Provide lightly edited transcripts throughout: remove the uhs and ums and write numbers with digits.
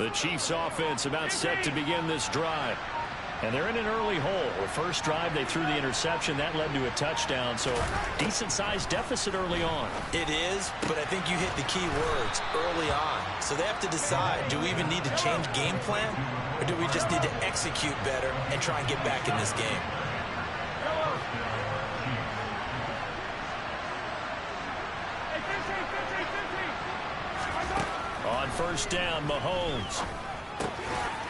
The Chiefs offense about set to begin this drive. And they're in an early hole. The first drive, they threw the interception. That led to a touchdown. So decent-sized deficit early on. It is, but I think you hit the key words early on. So they have to decide, do we even need to change game plan? Or do we just need to execute better and try and get back in this game? On first down, Mahomes.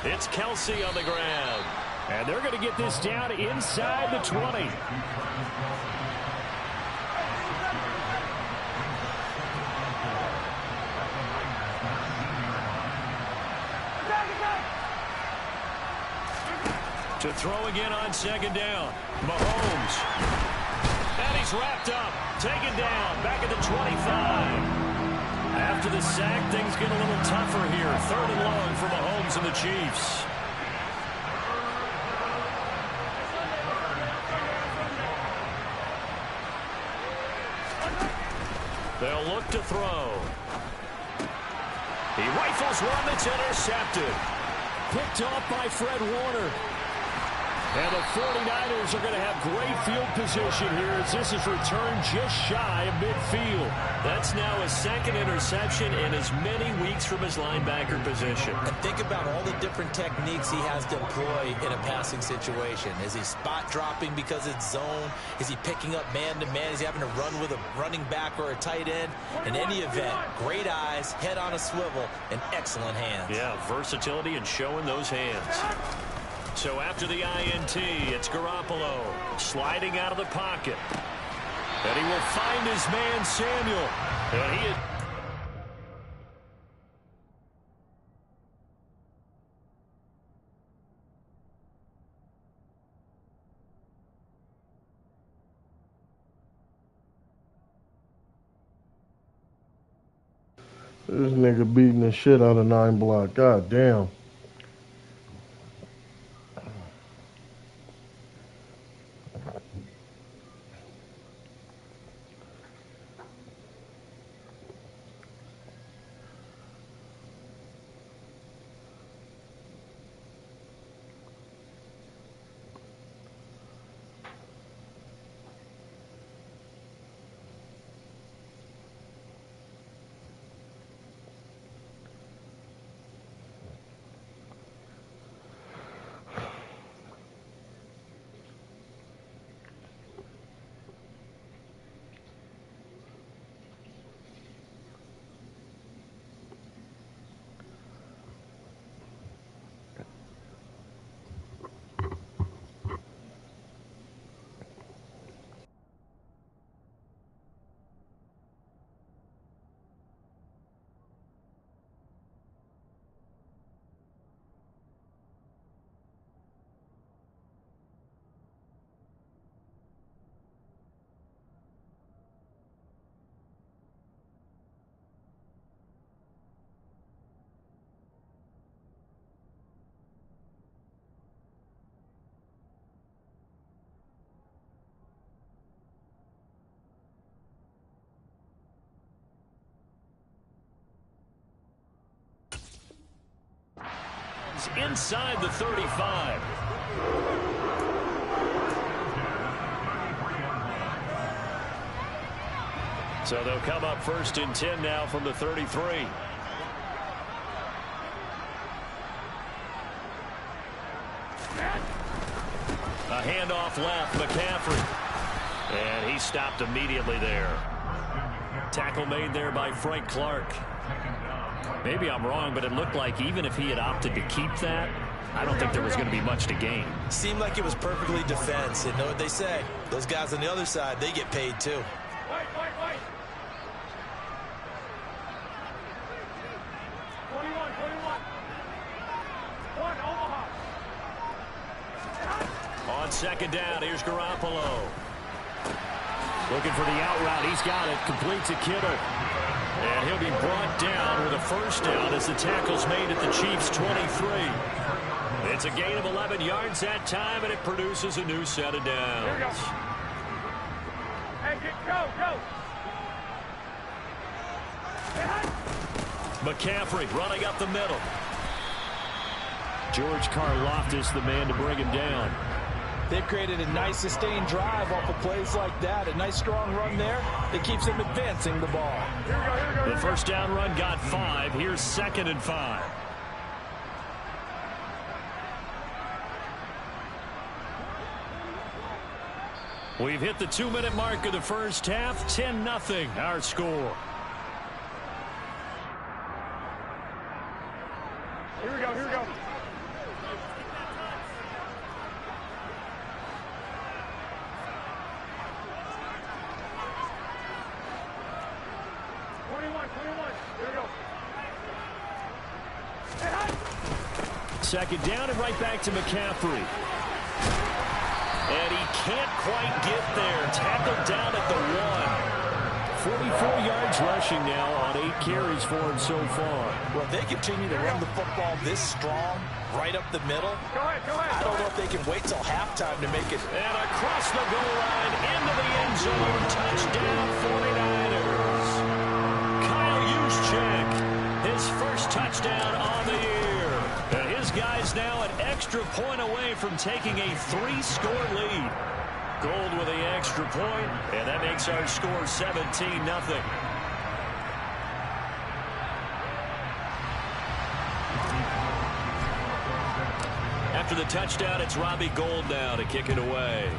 It's Kelsey on the ground. And they're going to get this down inside the 20. To throw again on second down. Mahomes. And he's wrapped up. Taken down. Back at the 25. After the sack, things get a little tougher here. Third and long for Mahomes and the Chiefs. They'll look to throw. He rifles one that's intercepted. Picked off by Fred Warner. And the 49ers are going to have great field position here as this is returned just shy of midfield. That's now his second interception in as many weeks from his linebacker position. And think about all the different techniques he has to employ in a passing situation. Is he spot dropping because it's zone? Is he picking up man-to-man? Is he having to run with a running back or a tight end? In any event, great eyes, head on a swivel, and excellent hands. Yeah, versatility and showing those hands. So after the INT, it's Garoppolo sliding out of the pocket. And he will find his man, Samuel. And he is... This nigga beating the shit out of 9 Block. God damn. inside the 35. So they'll come up first and 10 now from the 33. A handoff left, McCaffrey. And he stopped immediately there. Tackle made there by Frank Clark. Maybe I'm wrong, but it looked like even if he had opted to keep that, I don't think there was going to be much to gain. Seemed like it was perfectly defense. And know what they say? Those guys on the other side, they get paid too. On second down, here's Garoppolo. Looking for the out route. He's got it. Completes it, Kittle. And he'll be brought down with a first down as the tackle's made at the Chiefs' 23. It's a gain of 11 yards that time, and it produces a new set of downs. Hey, go, go. McCaffrey running up the middle. George Karlaftis, the man to bring him down. They've created a nice sustained drive off of plays like that. A nice strong run there that keeps them advancing the ball. The first down run got 5. Here's 2nd and 5. We've hit the 2-minute mark of the first half. 10-0 our score. Here we go, here we go. Second down and right back to McCaffrey. And he can't quite get there. Tackled down at the 1. 44 yards rushing now on 8 carries for him so far. Well, if they continue to run the football this strong, right up the middle, I don't know if they can wait till halftime to make it. And across the goal line, into the end zone, touchdown 49ers. Kyle Juszczyk, his first touchdown on the year. And his guys now an extra point away from taking a 3-score lead. Gold with the extra point, and that makes our score 17-0. After the touchdown, it's Robbie Gould now to kick it away.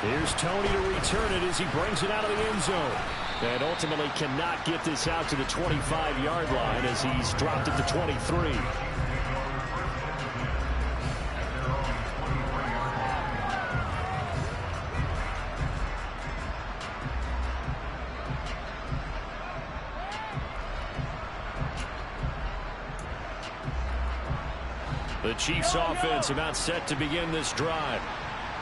Here's Tony to return it as he brings it out of the end zone. And ultimately cannot get this out to the 25-yard line as he's dropped it to 23. The Chiefs offense about set to begin this drive.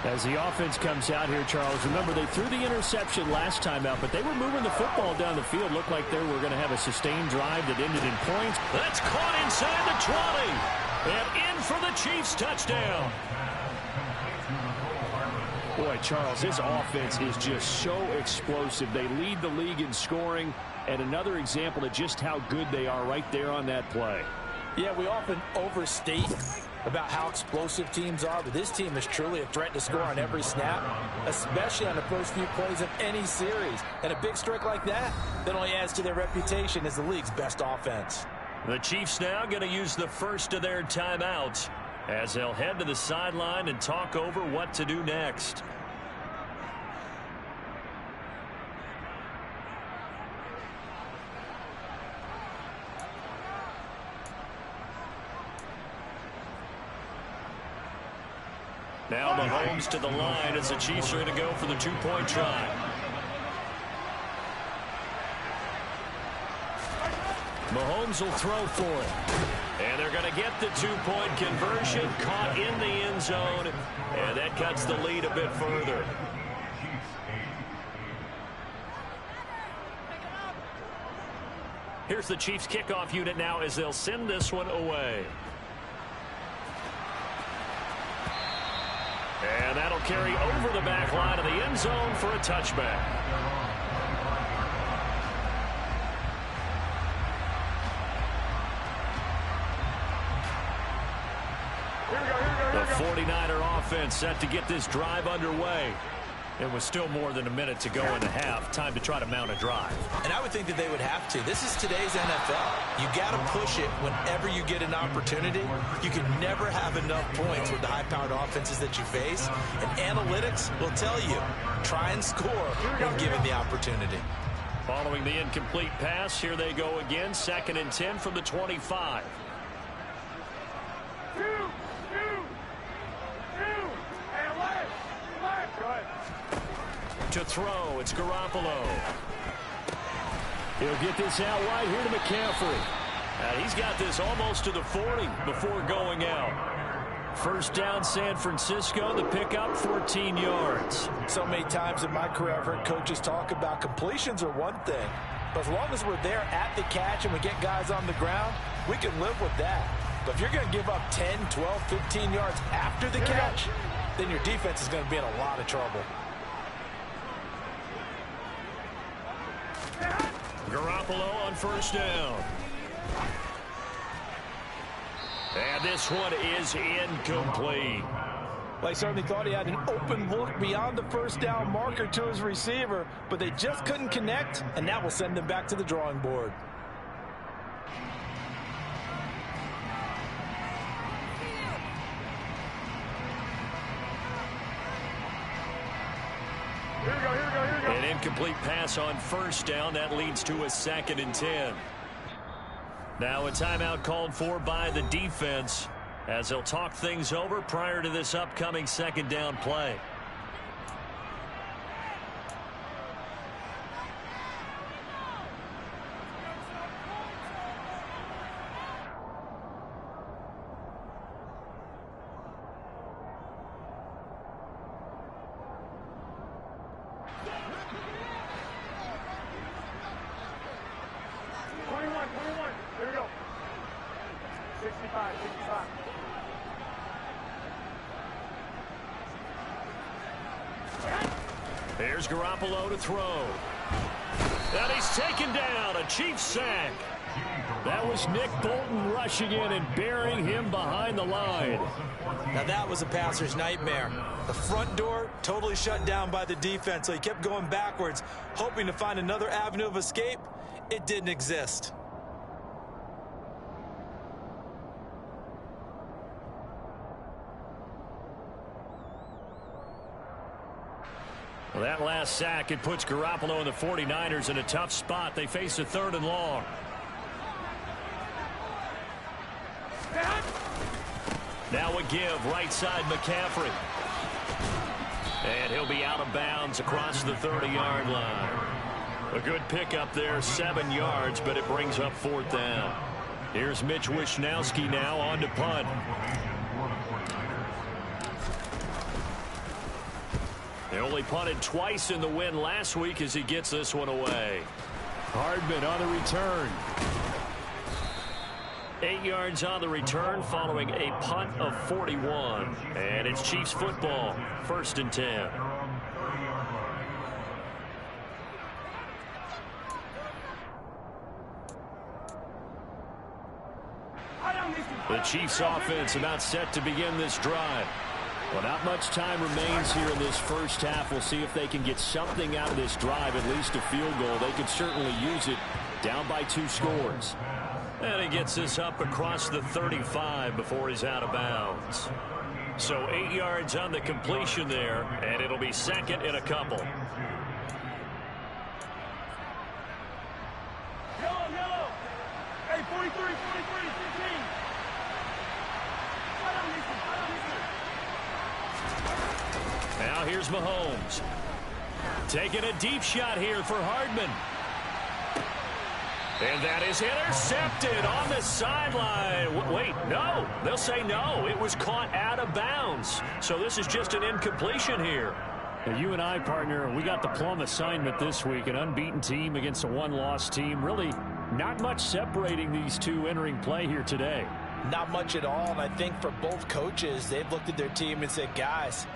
As the offense comes out here, Charles, remember they threw the interception last time out, but they were moving the football down the field. Looked like they were going to have a sustained drive that ended in points. That's caught inside the 20. And in for the Chiefs touchdown. Boy, Charles, this offense is just so explosive. They lead the league in scoring, and another example of just how good they are right there on that play. Yeah, we often overstate about how explosive teams are, but this team is truly a threat to score on every snap, especially on the first few plays of any series. And a big streak like that only adds to their reputation as the league's best offense. The Chiefs now going to use the first of their timeouts as they'll head to the sideline and talk over what to do next. Now Mahomes to the line as the Chiefs are going to go for the 2-point try. Mahomes will throw for it. And they're going to get the 2-point conversion, caught in the end zone, and that cuts the lead a bit further. Here's the Chiefs kickoff unit now as they'll send this one away. And that'll carry over the back line of the end zone for a touchback. The 49er offense set to get this drive underway. It was still more than a minute to go in the half. Time to try to mount a drive. And I would think that they would have to. This is today's NFL. You got to push it whenever you get an opportunity. You can never have enough points with the high-powered offenses that you face. And analytics will tell you, try and score when given the opportunity. Following the incomplete pass, here they go again. 2nd and 10 from the 25. To throw, it's Garoppolo. He'll get this out wide here to McCaffrey. And he's got this almost to the 40 before going out. First down, San Francisco. The pickup, 14 yards. So many times in my career, I've heard coaches talk about completions are one thing. But as long as we're there at the catch and we get guys on the ground, we can live with that. But if you're going to give up 10, 12, 15 yards after the catch, then your defense is going to be in a lot of trouble. Garoppolo on first down. And this one is incomplete. Well, he certainly thought he had an open look beyond the first down marker to his receiver, but they just couldn't connect, and that will send them back to the drawing board. Here we go, here we go, here we go. An incomplete pass on first down. That leads to a 2nd and 10. Now a timeout called for by the defense as they'll talk things over prior to this upcoming 2nd down play. Here we go. 65, 65. Here's Garoppolo to throw. And he's taken down. A Chiefs sack. That was Nick Bolton rushing in and burying him behind the line. Now that was a passer's nightmare. The front door totally shut down by the defense, so he kept going backwards, hoping to find another avenue of escape. It didn't exist. Well, that last sack, it puts Garoppolo and the 49ers in a tough spot. They face a 3rd and long. Now a give, right side McCaffrey. And he'll be out of bounds across the 30-yard line. A good pickup there, 7 yards, but it brings up 4th down. Here's Mitch Wishnowski now on to punt. They only punted twice in the win last week as he gets this one away. Hardman on the return. 8 yards on the return following a punt of 41. And it's Chiefs football, 1st and 10. The Chiefs offense about set to begin this drive. Well, not much time remains here in this first half. We'll see if they can get something out of this drive, at least a field goal. They could certainly use it down by 2 scores. And he gets this up across the 35 before he's out of bounds. So 8 yards on the completion there, and it'll be 2nd and a couple. Yellow. Hey, 43, 15. Now here's Mahomes. Taking a deep shot here for Hardman. And that is intercepted on the sideline. Wait, no. They'll say no. It was caught out of bounds. So this is just an incompletion here. Now, you and I, partner, we got the plum assignment this week. An unbeaten team against a one-loss team. Really not much separating these two entering play here today. Not much at all, and I think for both coaches, they've looked at their team and said, guys,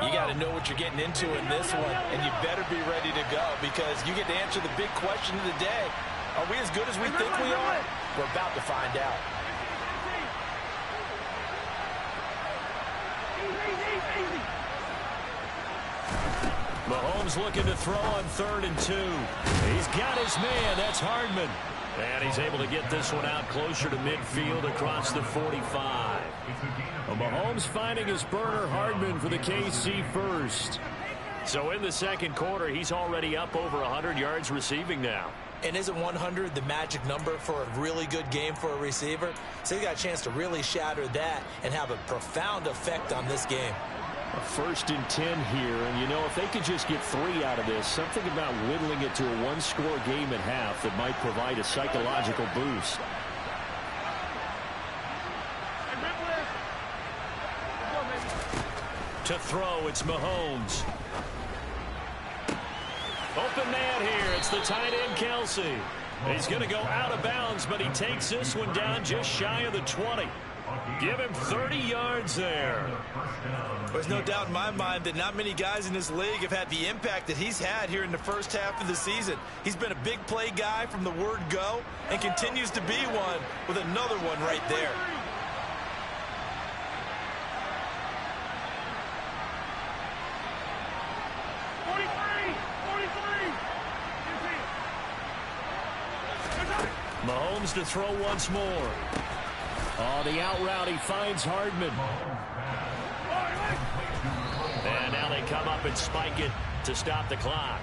you got to know what you're getting into in this one, and you better be ready to go because you get to answer the big question of the day. Are we as good as we think we are? We're about to find out. Mahomes looking to throw on 3rd and 2. He's got his man. That's Hardman. And he's able to get this one out closer to midfield across the 45. Well, Mahomes finding his burner, Hardman, for the KC first. So in the 2nd quarter, he's already up over 100 yards receiving now. And isn't 100 the magic number for a really good game for a receiver? So he got a chance to really shatter that and have a profound effect on this game. A 1st and 10 here, and you know, if they could just get 3 out of this, something about whittling it to a 1-score game at half that might provide a psychological boost. To throw, it's Mahomes. Open man here. It's the tight end, Kelsey. He's going to go out of bounds, but he takes this one down just shy of the 20. Give him 30 yards there. There's no doubt in my mind that not many guys in this league have had the impact that he's had here in the first half of the season. He's been a big play guy from the word go and continues to be one with another one right there. Mahomes to throw once more. On the out route, he finds Hardman. And now they come up and spike it to stop the clock.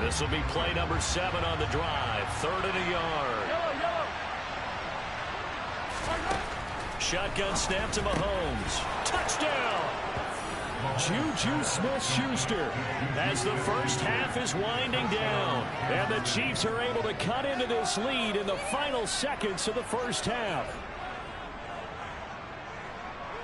This will be play number 7 on the drive. 3rd and a yard. Shotgun snap to Mahomes. Touchdown! Juju Smith-Schuster as the first half is winding down. And the Chiefs are able to cut into this lead in the final seconds of the first half.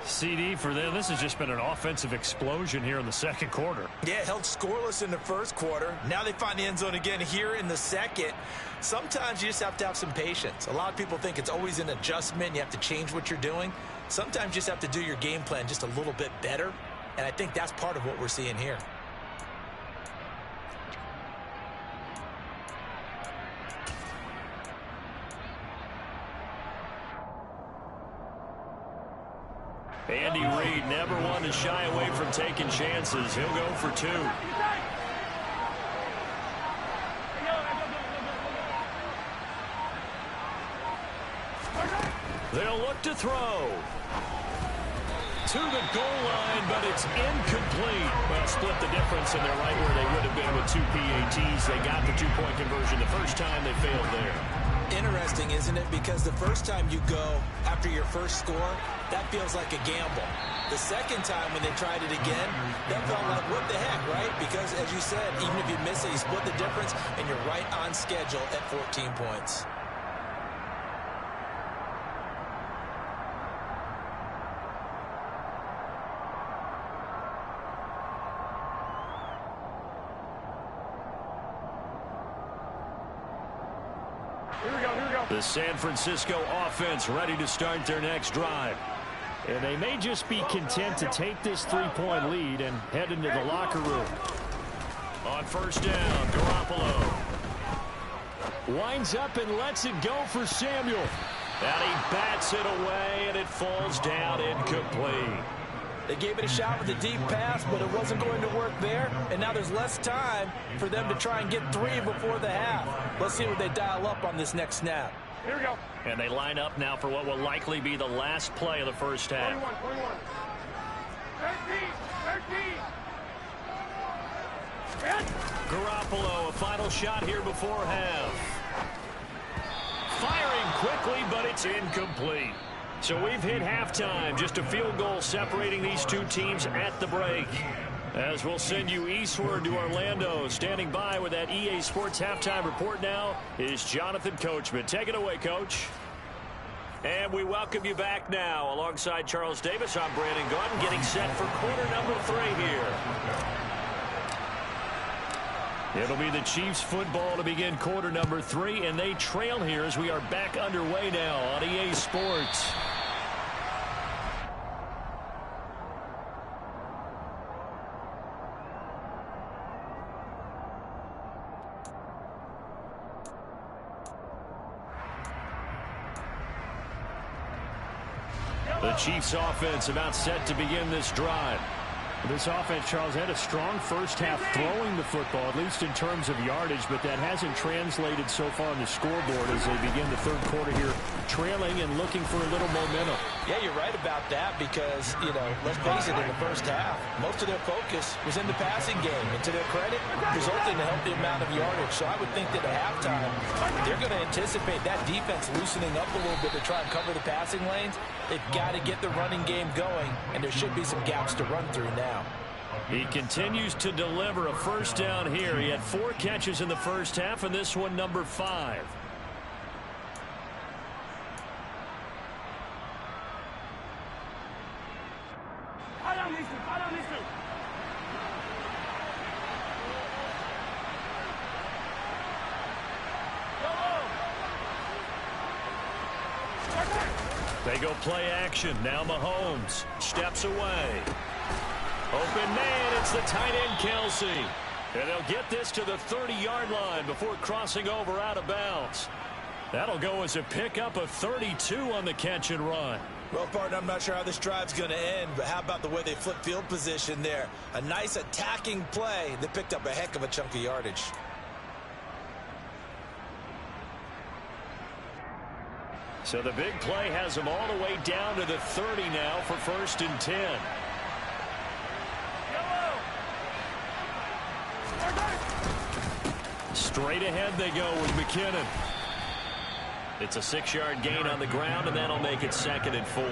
CD for them, this has just been an offensive explosion here in the second quarter. Yeah, held scoreless in the first quarter. Now they find the end zone again here in the second. Sometimes you just have to have some patience. A lot of people think it's always an adjustment. You have to change what you're doing. Sometimes you just have to do your game plan just a little bit better. And I think that's part of what we're seeing here. Andy Reid never one to shy away from taking chances. He'll go for 2. They'll look to throw. To the goal line, but it's incomplete. Well, split the difference, and they're right where they would have been with 2 PATs. They got the 2-point conversion the first time. They failed there. Interesting, isn't it? Because the first time you go after your first score, that feels like a gamble. The second time when they tried it again, that felt like, what the heck, right? Because, as you said, even if you miss it, you split the difference, and you're right on schedule at 14 points. The San Francisco offense ready to start their next drive. And they may just be content to take this 3-point lead and head into the locker room. On first down, Garoppolo winds up and lets it go for Samuel. And he bats it away, and it falls down incomplete. They gave it a shot with a deep pass, but it wasn't going to work there. And now there's less time for them to try and get 3 before the half. Let's see what they dial up on this next snap. Here we go. And they line up now for what will likely be the last play of the first half. 21. 13. Garoppolo, a final shot here before half. Firing quickly, but it's incomplete. So we've hit halftime. Just a field goal separating these two teams at the break. As we'll send you eastward to Orlando. Standing by with that EA Sports halftime report now is Jonathan Coachman. Take it away, Coach. And we welcome you back now. Alongside Charles Davis, I'm Brandon Gaudin, getting set for quarter number 3 here. It'll be the Chiefs football to begin quarter number 3, and they trail here as we are back underway now on EA Sports. The Chiefs offense about set to begin this drive. This offense, Charles, had a strong first half throwing the football, at least in terms of yardage, but that hasn't translated so far on the scoreboard as they begin the third quarter here, trailing and looking for a little momentum. Yeah, you're right about that because, you know, let's face it, in the first half, most of their focus was in the passing game. And to their credit, resulting in a healthy amount of yardage. So I would think that at halftime, they're going to anticipate that defense loosening up a little bit to try and cover the passing lanes. They've got to get the running game going, and there should be some gaps to run through now. He continues to deliver a first down here. He had 4 catches in the first half, and this one number 5. They go play action. Now Mahomes steps away. Open man, it's the tight end, Kelsey. And they'll get this to the 30-yard line before crossing over out of bounds. That'll go as a pickup of 32 on the catch and run. Well, partner, I'm not sure how this drive's going to end, but how about the way they flip field position there? A nice attacking play that picked up a heck of a chunk of yardage. So the big play has them all the way down to the 30 now for 1st and 10. Straight ahead they go with McKinnon. It's a 6-yard gain on the ground, and that'll make it 2nd and 4.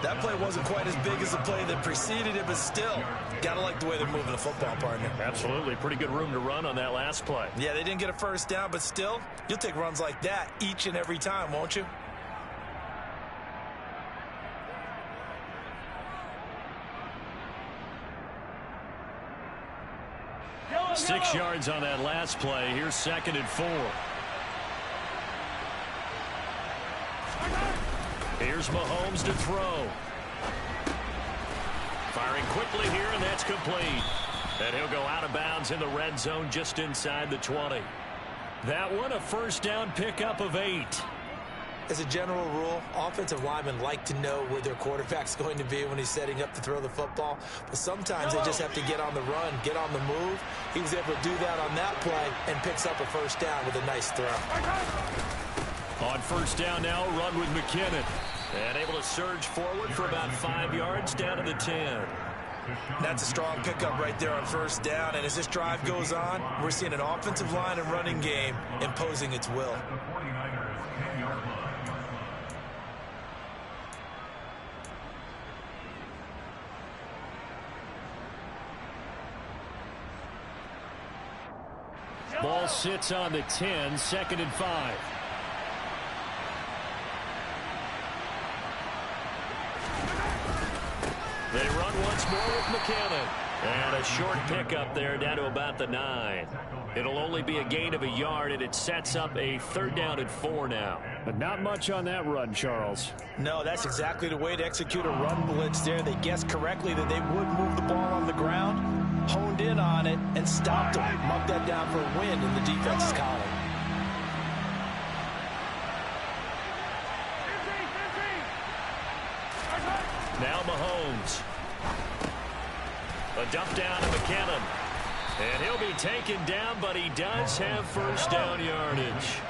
That play wasn't quite as big as the play that preceded it, but still, gotta like the way they're moving the football, partner. Absolutely. Pretty good room to run on that last play. Yeah, they didn't get a first down, but still, you'll take runs like that each and every time, won't you? Yellow, 6 yellow. yards on that last play. Here's 2nd and 4. Here's Mahomes to throw. Firing quickly here, and that's complete. And he'll go out of bounds in the red zone just inside the 20. That one a first down pickup of 8. As a general rule, offensive linemen like to know where their quarterback's going to be when he's setting up to throw the football. But sometimes they just have to get on the run, get on the move. He was able to do that on that play and picks up a first down with a nice throw. On first down now, run with McKinnon. And able to surge forward for about 5 yards down to the 10. That's a strong pickup right there on first down. And as this drive goes on, we're seeing an offensive line and running game imposing its will. Ball sits on the 10, 2nd and 5. They run once more with McKinnon. And a short pickup there down to about the 9. It'll only be a gain of a yard, and it sets up a 3rd down and 4 now. But not much on that run, Charles. No, that's exactly the way to execute a run blitz there. They guessed correctly that they would move the ball on the ground, honed in on it, and stopped them. Marked that down for a win in the defense's column. Now Mahomes. A dump down to McKinnon. And he'll be taken down, but he does have first down yardage.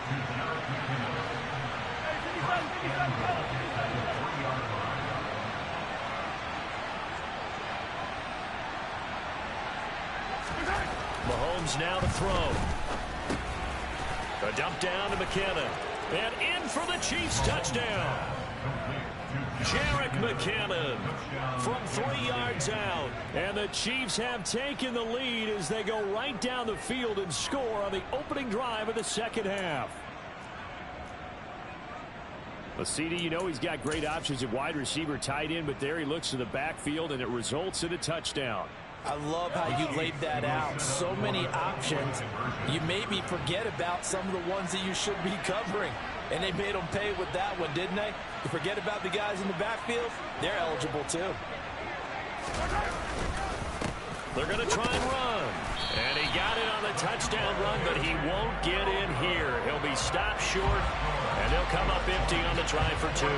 Mahomes now to throw. A dump down to McKinnon. And in for the Chiefs touchdown. Jarek McKinnon from 3 yards out. And the Chiefs have taken the lead as they go right down the field and score on the opening drive of the second half. Well, CD, you know he's got great options at wide receiver, tight end, but there he looks to the backfield, and it results in a touchdown. I love how you laid that out. So many options. You maybe forget about some of the ones that you should be covering. And they made them pay with that one, didn't they? You forget about the guys in the backfield, they're eligible too. They're going to try and run. And he got it on the touchdown run, but he won't get in here. He'll be stopped short, and they'll come up empty on the try for 2.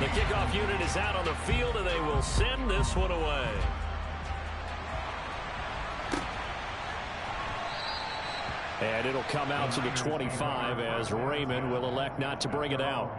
The kickoff unit is out on the field, and they will send this one away. And it'll come out to the 25 as Raymond will elect not to bring it out.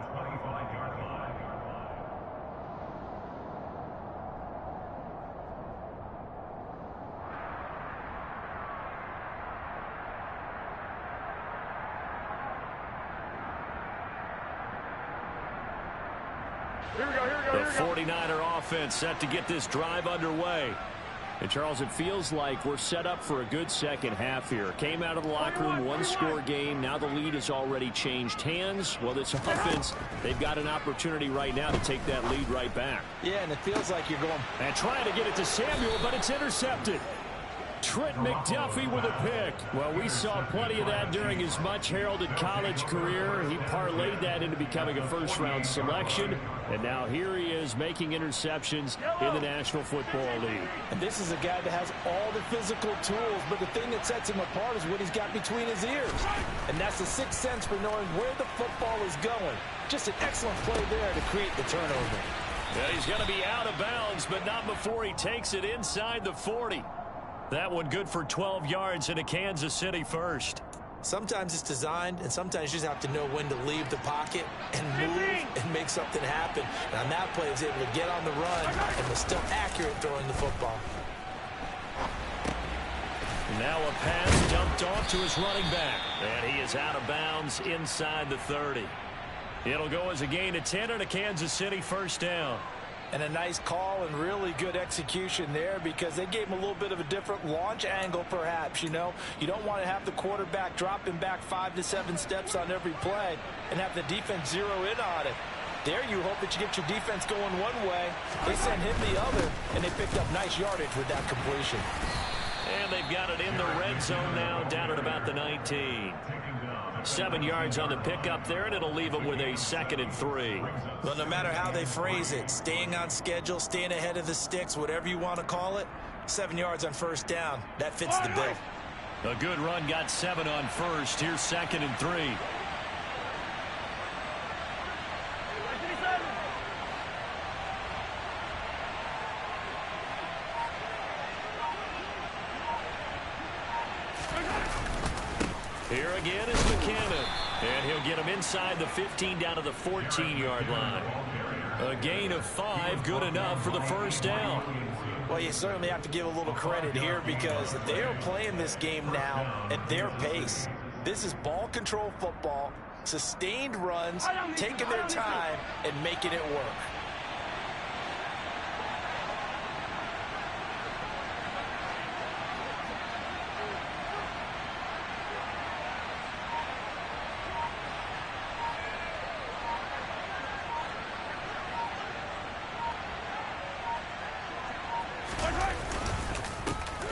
Here we go, here we go, The here we go. 49er offense set to get this drive underway. And, Charles, it feels like we're set up for a good second half here. Came out of the locker room, one-score game. Now the lead has already changed hands. Well, this offense, they've got an opportunity right now to take that lead right back. Yeah, and it feels like you're going. And trying to get it to Samuel, but it's intercepted. Trent McDuffie with a pick. Well, we saw plenty of that during his much-heralded college career. He parlayed that into becoming a first-round selection. And now here he is making interceptions in the National Football League. And this is a guy that has all the physical tools, but the thing that sets him apart is what he's got between his ears. And that's the sixth sense for knowing where the football is going. Just an excellent play there to create the turnover. Yeah, he's going to be out of bounds, but not before he takes it inside the 40. That one good for 12 yards into Kansas City first. Sometimes it's designed, and sometimes you just have to know when to leave the pocket and move and make something happen. And on that play, he was able to get on the run and was still accurate throwing the football. Now a pass dumped off to his running back. And he is out of bounds inside the 30. It'll go as a gain of 10 and a Kansas City first down. And a nice call and really good execution there because they gave him a little bit of a different launch angle perhaps, you know. You don't want to have the quarterback dropping back 5 to 7 steps on every play and have the defense zero in on it. There you hope that you get your defense going one way. They sent him the other, and they picked up nice yardage with that completion. And they've got it in the red zone now, down at about the 19. 7 yards on the pickup there, and it'll leave them with a 2nd and 3. Well, no matter how they phrase it, staying on schedule, staying ahead of the sticks, whatever you want to call it, 7 yards on first down. That fits the bill. A good run got 7 on first. Here's 2nd and 3. Here again is McKinnon. And he'll get him inside the 15 down to the 14-yard line. A gain of 5, good enough for the first down. Well, you certainly have to give a little credit here because they are playing this game now at their pace. This is ball control football, sustained runs, taking their time, and making it work.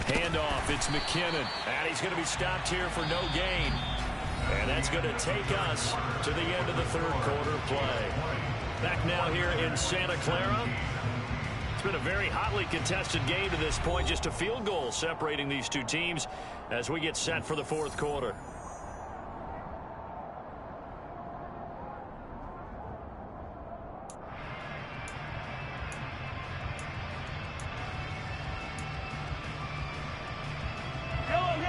Handoff, it's McKinnon. And he's going to be stopped here for no gain. And that's going to take us to the end of the third quarter play. Back now here in Santa Clara. It's been a very hotly contested game to this point. Just a field goal separating these two teams as we get set for the fourth quarter.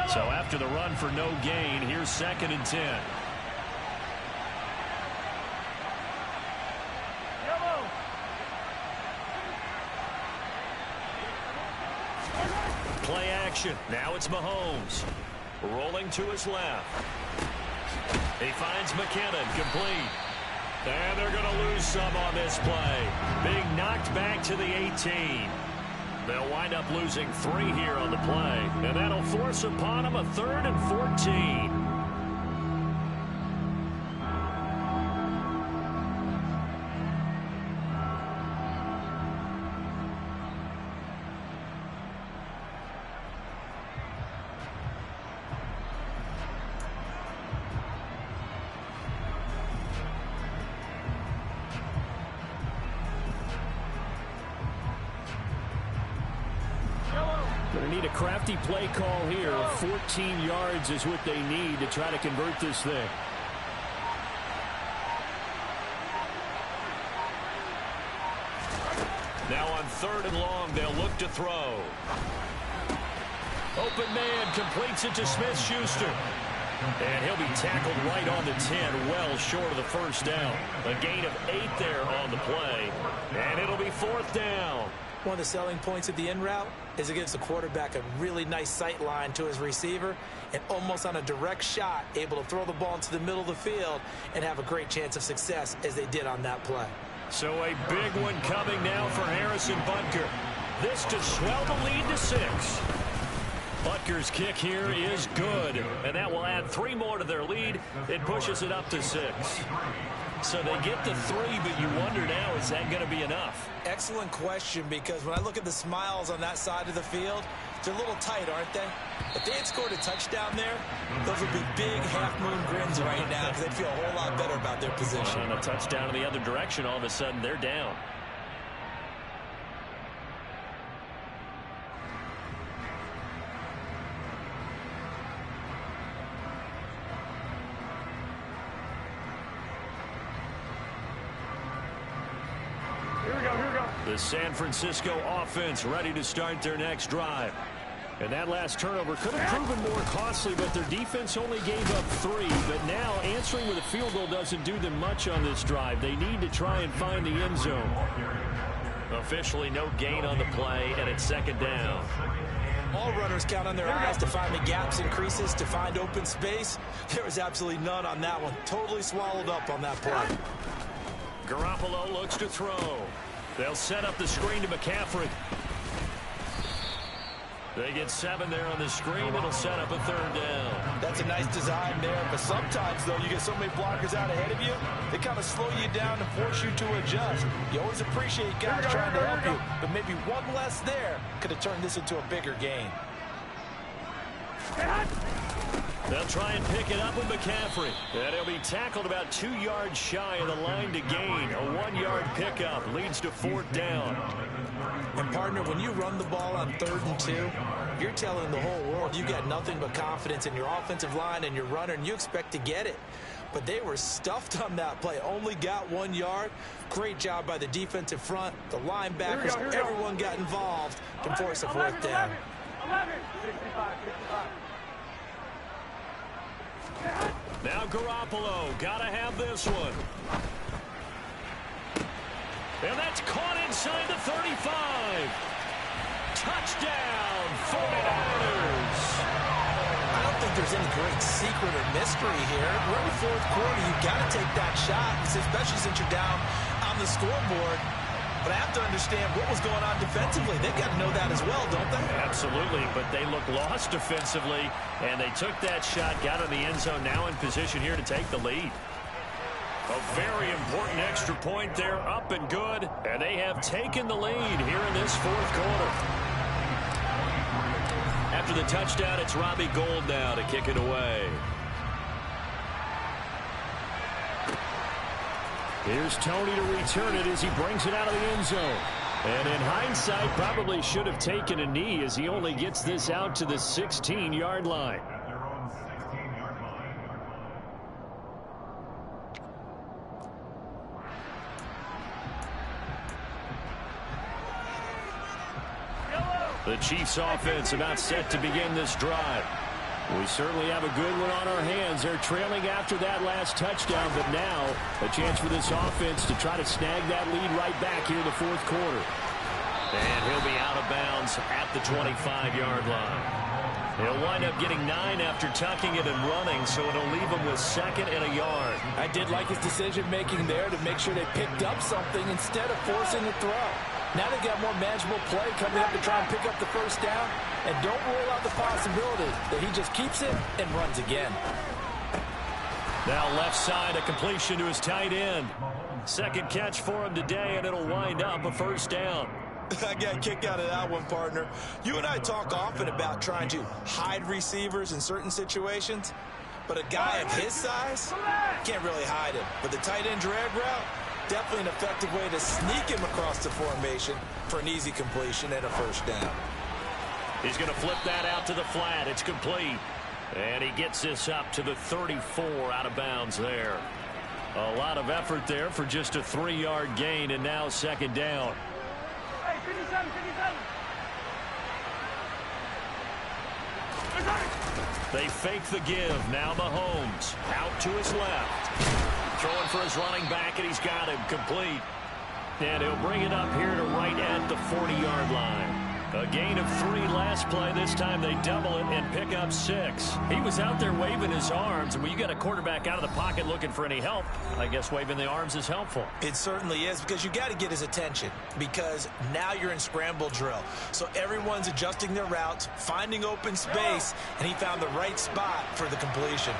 So after the run for no gain, here's 2nd and 10. Play action. Now it's Mahomes. Rolling to his left. He finds McKinnon complete. And they're going to lose some on this play. Being knocked back to the 18. They'll wind up losing 3 here on the play. And that'll force upon them a 3rd and 14. Going to need a crafty play call here. 14 yards is what they need to try to convert this thing. Now on 3rd and long, they'll look to throw. Open man completes it to Smith-Schuster. And he'll be tackled right on the 10, well short of the first down. A gain of 8 there on the play. And it'll be 4th down. One of the selling points of the in route is it gives the quarterback a really nice sight line to his receiver and almost on a direct shot able to throw the ball into the middle of the field and have a great chance of success as they did on that play. So a big one coming now for Harrison Butker. this to swell the lead to 6. Butker's kick here is good, and that will add 3 more to their lead. It pushes it up to 6. So they get to 3, but you wonder now, is that going to be enough? Excellent question, because when I look at the smiles on that side of the field, they're a little tight, aren't they? If they had scored a touchdown there, those would be big half-moon grins right now because they'd feel a whole lot better about their position. On a touchdown in the other direction, all of a sudden they're down. Here we go, here we go. The San Francisco offense ready to start their next drive. And that last turnover could have proven more costly, but their defense only gave up 3. But now answering with a field goal doesn't do them much on this drive. They need to try and find the end zone. Officially no gain on the play, and it's 2nd down. All runners count on their eyes to find the gaps and creases, to find open space. There was absolutely none on that one. Totally swallowed up on that play. Garoppolo looks to throw. They'll set up the screen to McCaffrey. They get 7 there on the screen. It'll set up a 3rd down. That's a nice design there, but sometimes, though, you get so many blockers out ahead of you, they kind of slow you down and force you to adjust. You always appreciate guys trying to help you, but maybe one less there could have turned this into a bigger gain. They'll try and pick it up with McCaffrey. And he'll be tackled about 2 yards shy of the line to gain. A 1-yard pickup leads to 4th down. And, partner, when you run the ball on 3rd and 2, you're telling the whole world you got nothing but confidence in your offensive line and your runner, and you expect to get it. But they were stuffed on that play. Only got 1 yard. Great job by the defensive front. The linebackers, everyone got involved to force a 4th down. 11, 65, 65. Now Garoppolo, gotta have this one. And that's caught inside the 35. Touchdown, 49ers. I don't think there's any great secret or mystery here. We're in the 4th quarter. You've got to take that shot, especially since you're down on the scoreboard. But I have to understand what was going on defensively. They've got to know that as well, don't they? Absolutely, but they look lost defensively, and they took that shot, got in the end zone, now in position here to take the lead. A very important extra point there, up and good, and they have taken the lead here in this 4th quarter. After the touchdown, it's Robbie Gould now to kick it away. Here's Tony to return it as he brings it out of the end zone. And in hindsight, probably should have taken a knee as he only gets this out to the 16-yard line. The Chiefs offense about set to begin this drive. We certainly have a good one on our hands. They're trailing after that last touchdown, but now a chance for this offense to try to snag that lead right back here in the 4th quarter. And he'll be out of bounds at the 25-yard line. He'll wind up getting 9 after tucking it and running, so it'll leave him with 2nd and a yard. I did like his decision-making there to make sure they picked up something instead of forcing a throw. Now they've got more manageable play coming up to try and pick up the 1st down. And don't rule out the possibility that he just keeps it and runs again. Now left side, a completion to his tight end. 2nd catch for him today, and it'll wind up a 1st down. I got a kick out of that one, partner. You and I talk often about trying to hide receivers in certain situations. But a guy of his size can't really hide him. But the tight end drag route, definitely an effective way to sneak him across the formation for an easy completion and a 1st down. He's going to flip that out to the flat. It's complete. And he gets this up to the 34 out of bounds there. A lot of effort there for just a 3-yard gain, and now 2nd down. Hey, 57, 57. They fake the give. Now Mahomes out to his left. Throwing for his running back, and he's got him complete. And he'll bring it up here to right at the 40-yard line. A gain of 3 last play. This time they double it and pick up 6. He was out there waving his arms, and when you got a quarterback out of the pocket looking for any help, I guess waving the arms is helpful. It certainly is, because you got to get his attention, because now you're in scramble drill. So everyone's adjusting their routes, finding open space, and he found the right spot for the completion.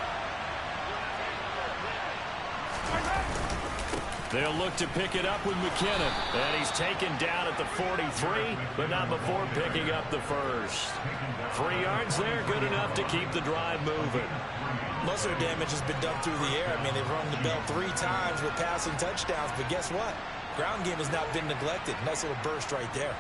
They'll look to pick it up with McKinnon. And he's taken down at the 43, but not before picking up the first. 3 yards there, good enough to keep the drive moving. Most of their damage has been done through the air. I mean, they've rung the bell 3 times with passing touchdowns, but guess what? Ground game has not been neglected. Nice little burst right there.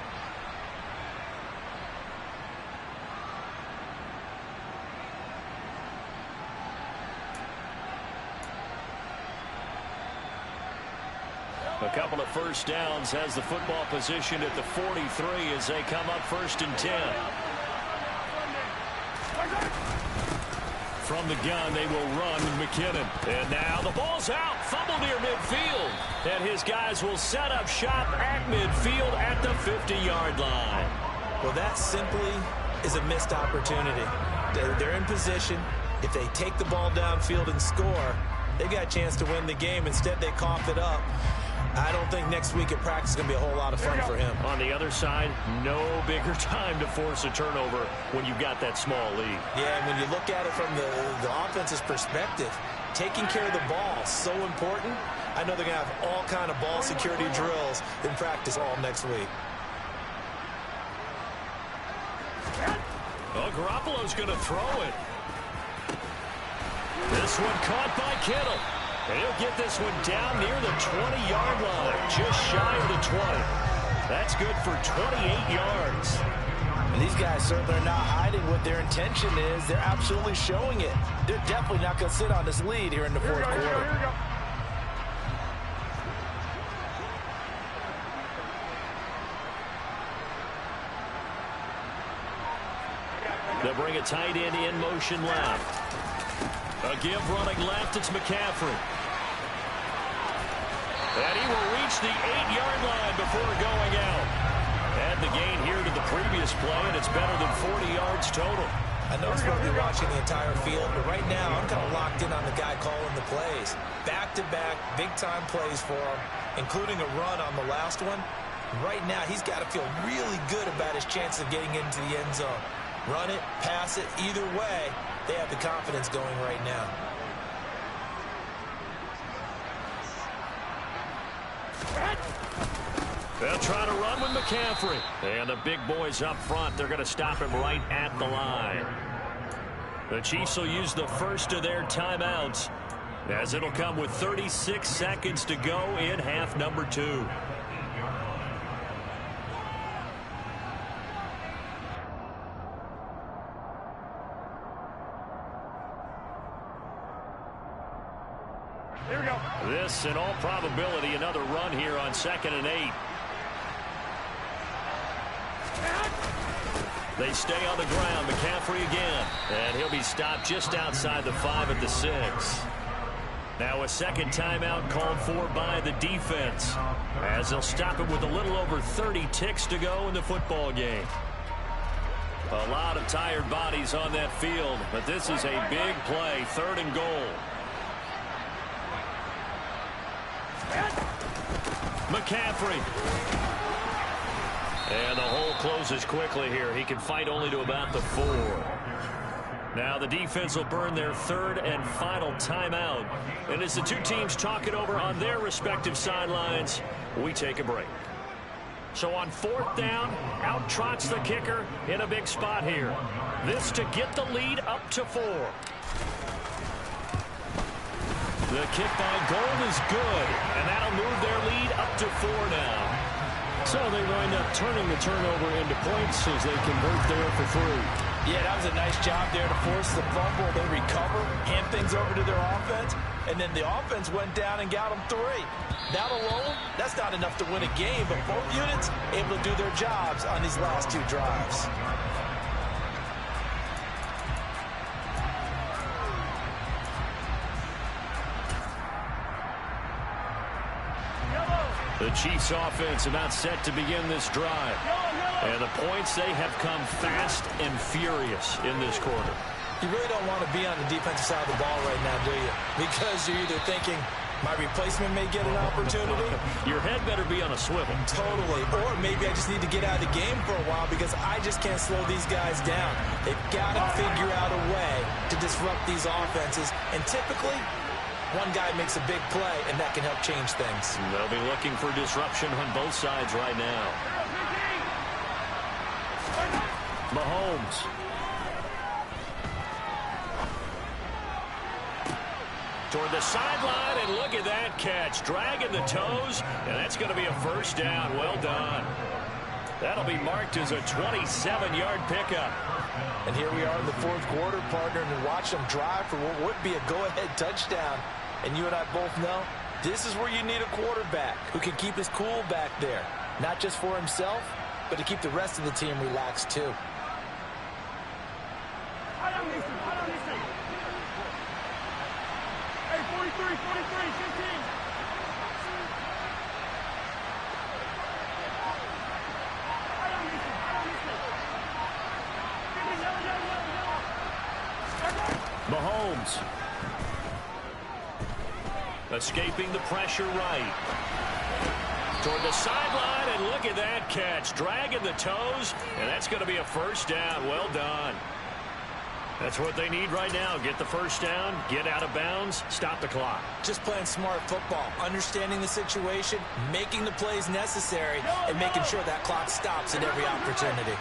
A couple of first downs, has the football position at the 43 as they come up 1st and 10. From the gun, they will run McKinnon. And now the ball's out. Fumble near midfield. And his guys will set up shop at midfield at the 50-yard line. Well, that simply is a missed opportunity. They're in position. If they take the ball downfield and score, they've got a chance to win the game. Instead, they cough it up. I don't think next week at practice is going to be a whole lot of fun for him. On the other side, no bigger time to force a turnover when you've got that small lead. Yeah, and when you look at it from the offense's perspective, taking care of the ball is so important. I know they're going to have all kind of ball security drills in practice all next week. Oh, Garoppolo's going to throw it. This one caught by Kittle. And he'll get this one down near the 20-yard line, just shy of the 20. That's good for 28 yards. And these guys certainly are not hiding what their intention is. They're absolutely showing it. They're definitely not going to sit on this lead here in the fourth quarter. Here we go. They'll bring a tight end in motion left. A give running left, it's McCaffrey. And he will reach the 8-yard line before going out. Add the gain here to the previous play, and it's better than 40 yards total. I know I'm supposed to be watching the entire field, but right now I'm kind of locked in on the guy calling the plays. Back-to-back, big-time plays for him, including a run on the last one. Right now he's got to feel really good about his chance of getting into the end zone. Run it, pass it, either way, they have the confidence going right now. They'll try to run with McCaffrey. And the big boys up front, they're going to stop him right at the line. The Chiefs will use the first of their timeouts, as it'll come with 36 seconds to go in half number 2. Here we go. This, in all probability, another run here on 2nd and 8. They stay on the ground. McCaffrey again. And he'll be stopped just outside the 5 at the 6. Now a second timeout called for by the defense, as they'll stop it with a little over 30 ticks to go in the football game. A lot of tired bodies on that field, but this is a big play, 3rd and goal. McCaffrey. And the hole closes quickly here. He can fight only to about the 4. Now the defense will burn their 3rd and final timeout. And as the two teams talk it over on their respective sidelines, we take a break. So on 4th down, out trots the kicker in a big spot here. This to get the lead up to 4. The kick by Gold is good, and that'll move their lead up to 4 now. So they wind up turning the turnover into points as they convert there for 3. Yeah, that was a nice job there to force the fumble. They recover, hand things over to their offense, and then the offense went down and got them 3. That alone, that's not enough to win a game, but both units able to do their jobs on these last 2 drives. The Chiefs offense about set to begin this drive. And the points, they have come fast and furious in this quarter. You really don't want to be on the defensive side of the ball right now, do you? Because you're either thinking, my replacement may get an opportunity. Your head better be on a swivel. Totally. Or maybe I just need to get out of the game for a while because I just can't slow these guys down. They've got to figure out a way to disrupt these offenses. And typically, one guy makes a big play, and that can help change things. They'll be looking for disruption on both sides right now. Mahomes. Toward the sideline, and look at that catch. Dragging the toes, and that's going to be a first down. Well done. That'll be marked as a 27-yard pickup. And here we are in the fourth quarter, partner, and watch them drive for what would be a go-ahead touchdown. And you and I both know this is where you need a quarterback who can keep his cool back there. Not just for himself, but to keep the rest of the team relaxed too. Hey, 43, 15. Mahomes. Escaping the pressure right. Toward the sideline, and look at that catch. Dragging the toes, and that's going to be a first down. Well done. That's what they need right now. Get the first down, get out of bounds, stop the clock. Just playing smart football, understanding the situation, making the plays necessary, and making sure that clock stops at every opportunity.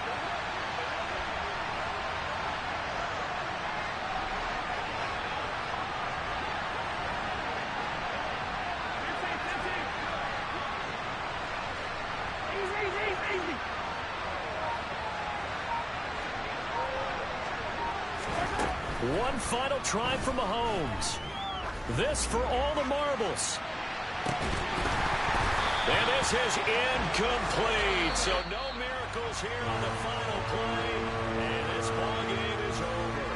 One final try for Mahomes. This for all the marbles. And this is incomplete. So no miracles here on the final play. And this ball game is over.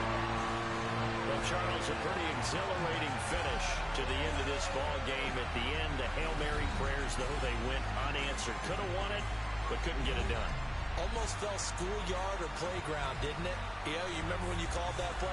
Well, Charles, a pretty exhilarating finish to the end of this ball game. At the end, the Hail Mary prayers, though, they went unanswered. Could have won it, but couldn't get it done. Almost felt schoolyard or playground, didn't it? Yeah, you remember when you called that play?